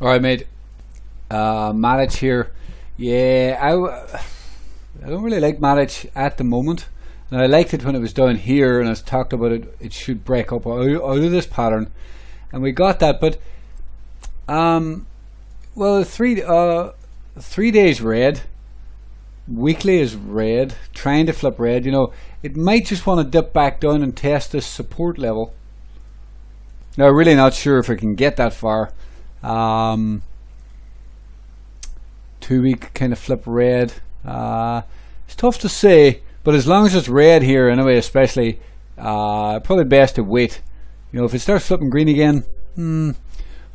All right, mate. MATIC here. Yeah, I don't really like MATIC at the moment. And I liked it when it was down here, and I talked about it. It should break up out of this pattern, and we got that. But well, 3 days red, weekly is red, trying to flip red. You know, it might just want to dip back down and test this support level. Now, I'm really not sure if it can get that far. 2 week kind of flip red. It's tough to say, but as long as it's red here anyway, especially, probably best to wait. You know, if it starts flipping green again,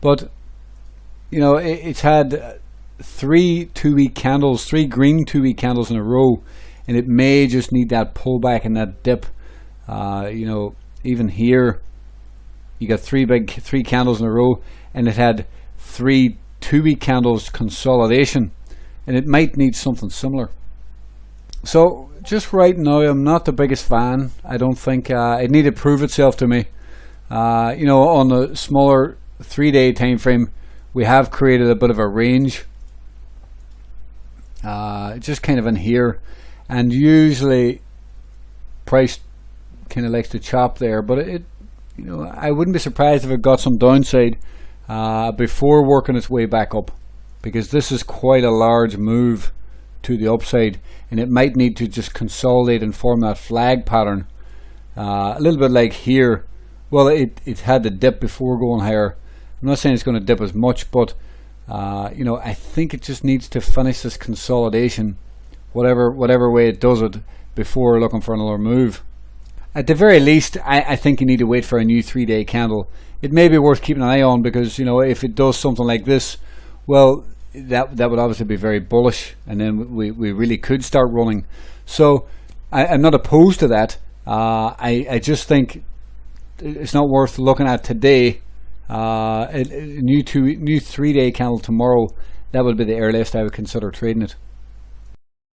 but you know, it's had 3 2-week candles, 3 green 2-week candles in a row, and it may just need that pullback and that dip. You know, even here, you got 3 candles in a row, and it had 3 2-week candles consolidation, and it might need something similar. So just right now, I'm not the biggest fan. I don't think it needed to prove itself to me. You know, on the smaller 3-day time frame, we have created a bit of a range, just kind of in here, and usually price kind of likes to chop there, but it, you know, I wouldn't be surprised if it got some downside before working its way back up, because this is quite a large move to the upside, and it might need to just consolidate and form that flag pattern, a little bit like here. Well, it had the dip before going higher. I'm not saying it's going to dip as much, but you know, I think it just needs to finish this consolidation, whatever way it does it, before looking for another move. At the very least, I think you need to wait for a new 3-day candle. It may be worth keeping an eye on, because you know, if it does something like this, well, that would obviously be very bullish, and then we really could start running. So I'm not opposed to that. I just think it's not worth looking at today. A new 3-day candle tomorrow, that would be the earliest I would consider trading it.